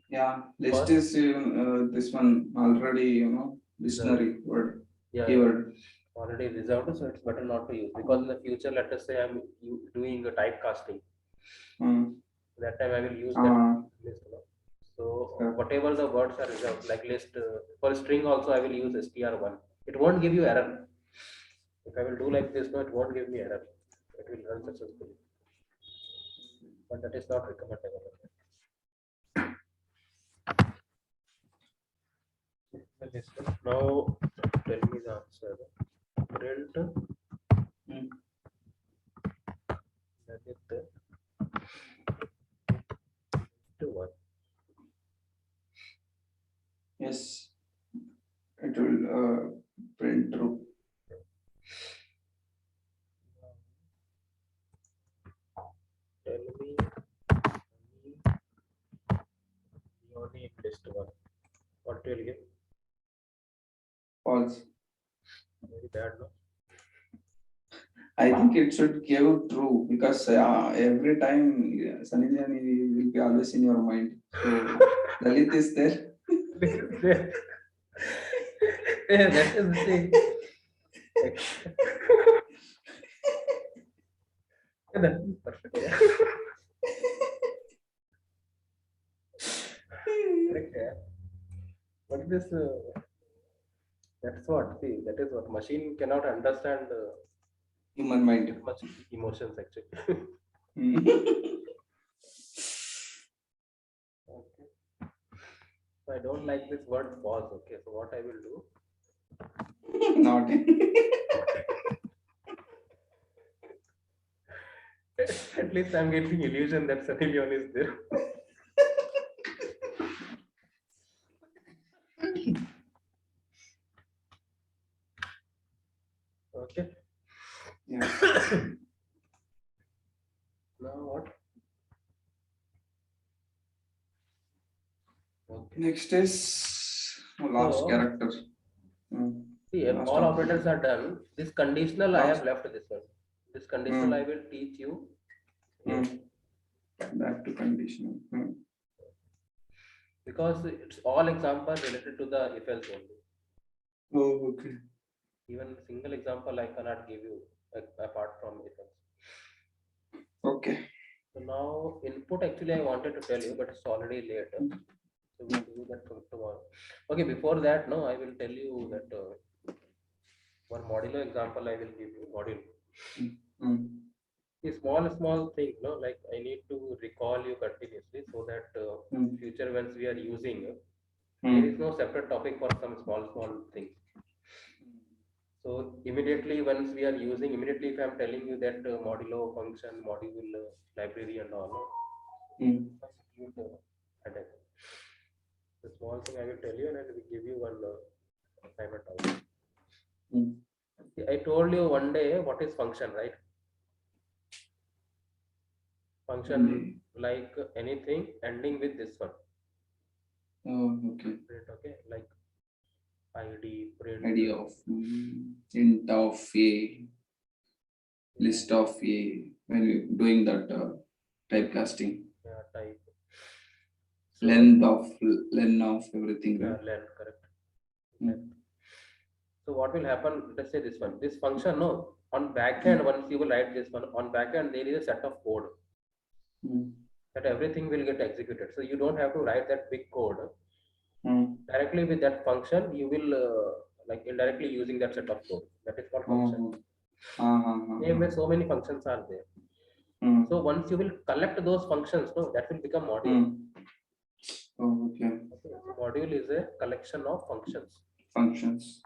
Yeah, list First, is this one already, dictionary word, yeah, keyword. already reserved, so it's better not to use because in the future, let us say I'm doing a typecasting. Mm. That time I will use that Ah, list. No? So correct. whatever the words are reserved, like list for string also I will use str1. It won't give you error. If I will do like this, no, it won't give me error. It will run successfully. But that is not recommendable. Now tell me the answer. Print Mm. Lalit to 1. Yes, it will print true. Tell me only in list 1. What will give? False. Very bad, no? I think it should give true because every time Sanidhyani will be always in your mind. So Lalit is there. Yeah, that is the thing. Yeah, that is perfect. Yeah. Correct, yeah. But this, that's what, see, that is what machine cannot understand Human mind. that much emotions actually. Hmm. Okay. So I don't like this word pause. Okay, so what I will do? Not. At least I'm getting illusion that Sunny Leone is there. Okay. Yeah. Now what? Okay. Next is last So, character. see, if Last all operator. operators are done, this conditional I Last. have left this one. This conditional I will teach you here Back to conditional. because it's all example related to the if else only. Oh, okay. Even single example I cannot give you apart from if else. Okay. So now input actually I wanted to tell you, but it's already late. So we'll do that tomorrow. Okay, before that, no, I will tell you that one modular example I will give you. Module. A small thing, no, like I need to recall you continuously so that future once we are using, there is no separate topic for some small things. So immediately once we are using, immediately if I am telling you that modulo function, module library and all, headache. The small thing I will tell you and I will give you one assignment also. See, I told you one day what is function, right? Function like anything ending with this one. Oh, okay. Print, okay, like ID, print. ID of int of a, list of a, when you're doing that typecasting. Yeah, type. So, Length of everything, yeah, right? length, correct. Length. So what will happen? Let's say this one, this function, no, on backend, once you will write this one, on backend there is a set of code that everything will get executed. So you don't have to write that big code. Directly with that function, you will like indirectly using that set of code. That is called function. Same way, so many functions are there. So once you will collect those functions, no, that will become module. Oh, okay. Okay. So module is a collection of functions. Functions.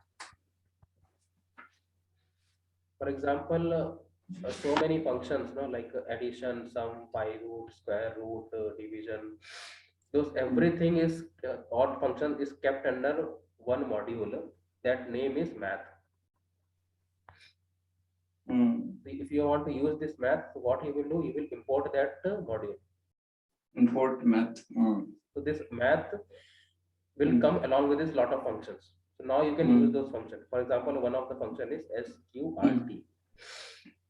For example, so many functions, no, like addition, sum, pi root, square root, division. Those everything is all function is kept under one module. That name is math. If you want to use this math, so what you will do, you will import that module. Import math. So this math will come along with this lot of functions. So now you can use those functions. For example, one of the function is sqrt.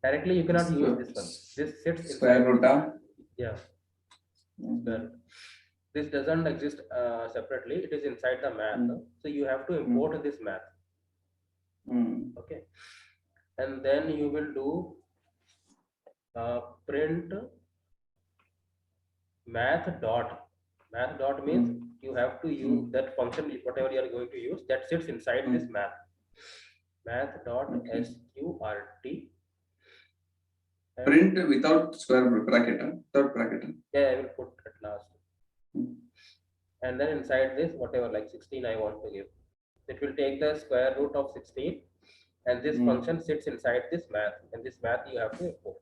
Directly you cannot use this one. This sits inside square root. Yeah. This doesn't exist separately. It is inside the math. So you have to import this math. Okay. And then you will do print math dot means you have to use that function, whatever you are going to use, that sits inside this math dot sqrt. Print without square bracket, without bracket. Yeah, I will put at last. And then inside this, whatever, like 16 I want to give, it will take the square root of 16, and this function sits inside this math, and this math you have to import.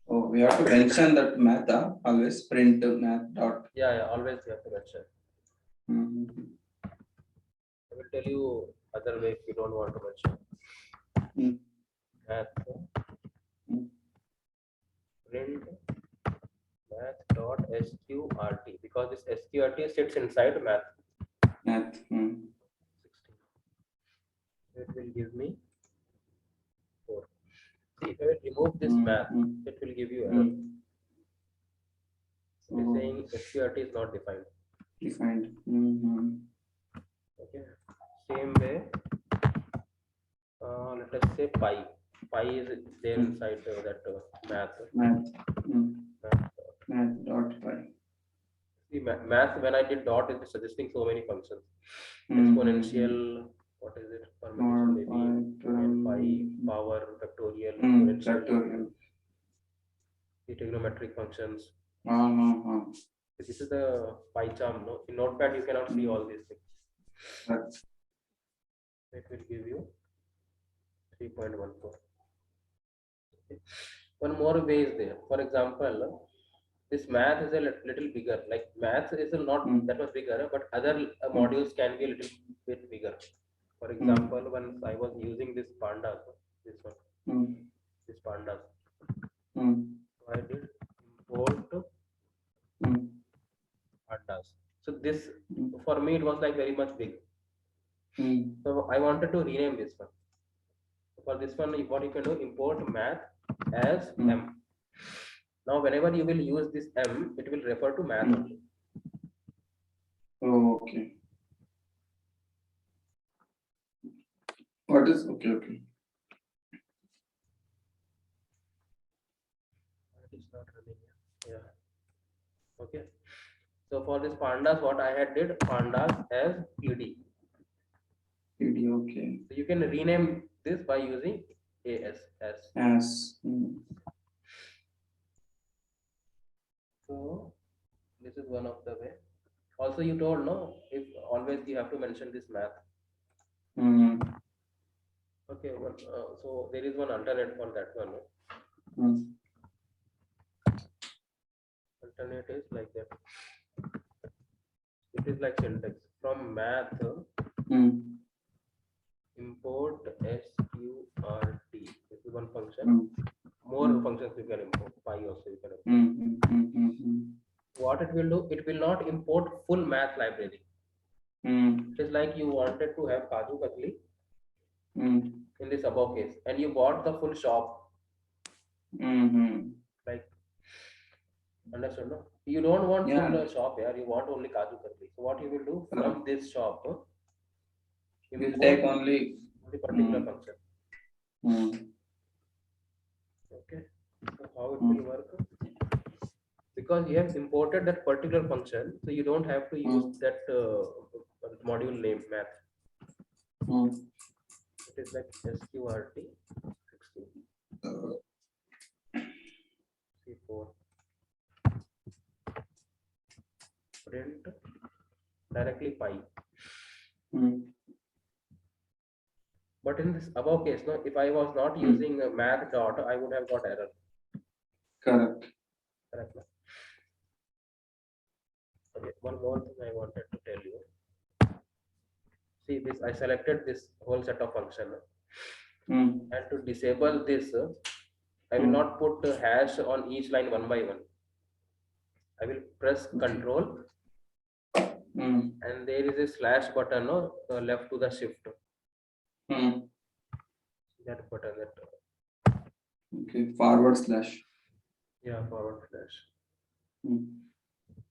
Oh, we have to mention that math, always print math dot. Yeah, always you have to mention. I will tell you other way if you don't want to mention. Math print math dot sqrt, because this sqrt sits inside math. 16. It will give me See, if I will remove this math, it will give you error. It is saying SQRT is not defined. Okay. Same way, let us say pi. Pi is there inside that math. Math dot pi. See, math, when I did dot, it is suggesting so many functions. Exponential, what is it? Permutation, maybe, and pi, power, factorial, exponential, the trigonometric functions. This is the pi charm. No? In Notepad, you cannot see all these things. It will give you 3.14. Okay. One more way is there. For example, this math is a little bigger. Like math is not that much bigger, but other modules can be a little bit bigger. For example, once I was using this pandas, this one, this pandas. So I did import pandas. So this, for me, it was like very much big. So I wanted to rename this one. For this one, what you can do, import math as M. Now, whenever you will use this M, it will refer to math only. Oh, okay. What is okay? It is not running here. Yeah. Okay. So for this pandas, what I had did pandas as PD. PD, okay. So you can rename this by using AS as. So this is one of the way. Also, you told no, if always you have to mention this math. Okay, well, so there is one alternate for that one. Alternate is like that. It is like syntax from math. Import SQRT. This is one function. More functions you can import. Pi also you can import. What it will do? It will not import full math library. It is like you wanted to have Kaju Katli in this above case, and you bought the full shop. Like, understood? No? You don't want full shop here. You want only Kaju Katli. So what you will do from this shop? You will take only particular function. Okay. So how it will work? Because you have imported that particular function, so you don't have to use that module name math. It is like SQRT 16 C4 print directly pi. But in this above case, no, if I was not using math dot, I would have got error. Correct. No? Okay, one more thing I wanted to tell you. See this, I selected this whole set of function. And to disable this, I will not put hash on each line one by one. I will press control and there is a slash button left to the shift. That button. Okay, forward slash. Yeah, forward slash.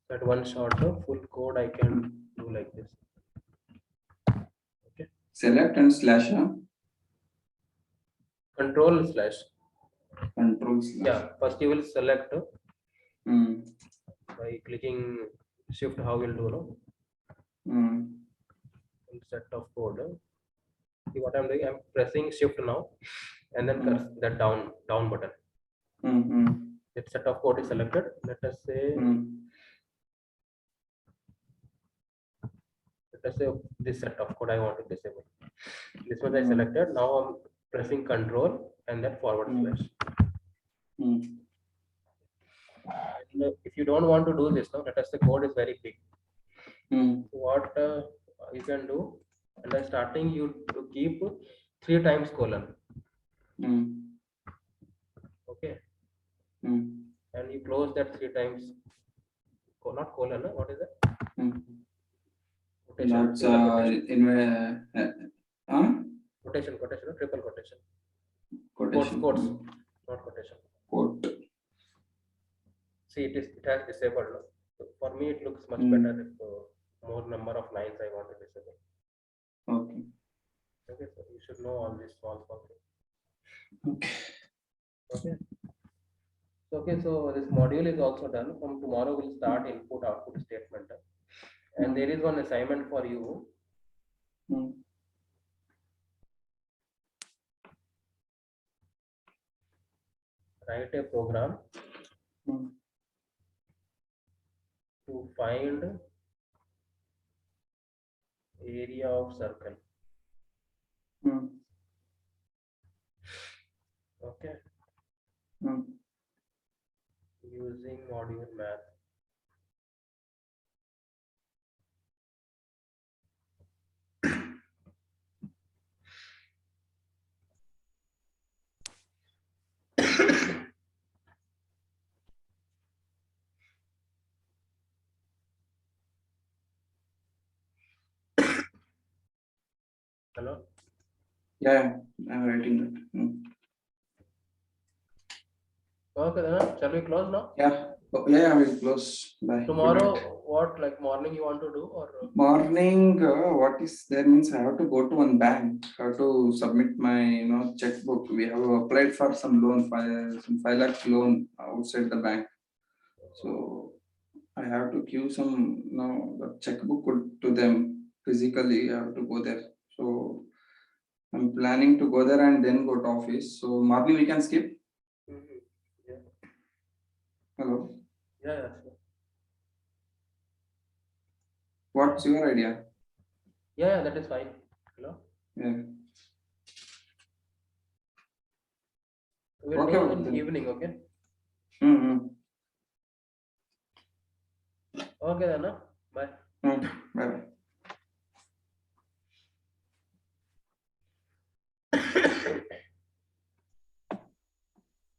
That one shot full code I can do like this. Okay. Select and slash. Control slash. Control slash. Yeah, first you will select by clicking shift. How will do set of code. See what I'm doing? I'm pressing shift now, and then press that down button. That set of code is selected. Let us say. Let's say this set of code I want to disable. This one I selected. Now I'm pressing control and then forward slash. And if you don't want to do this now, let us say code is very big. What you can do, and then starting you to keep 3 times colon. Okay. And you close that 3 times. Not colon. What is it? Quotation. Quotation, triple quotation. Quotes. not quotation. Quote. See, it has disabled. No? So for me, it looks much Hmm. better if more number of lines I want to disable. Okay. Okay, so you should know all these small things. Okay. Okay. Okay, so this module is also done. From tomorrow, we'll start input output statement. And there is one assignment for you. Hmm. Write a program Hmm. to find area of circle. Hmm. Okay, Hmm. using module math. Hello. Yeah, I'm writing that. Hmm. Okay, then shall we close now? Yeah. Oh, yeah, we'll close. Bye. Good Tomorrow, night. what like morning you want to do or? Morning, what is there means I have to go to one bank. I have to submit my checkbook. We have applied for some loan, some 5 lakh loan outside the bank. So I have to give some the checkbook to them physically. I have to go there. So I'm planning to go there and then go to office. So morning we can skip. Mhm. Yeah. Hello. Yeah, yeah, sure. What's your idea? Yeah, that is fine. Hello. Yeah. We'll Okay. do in Then. evening, okay? Mm-hmm. Okay then, bye. Bye. Bye.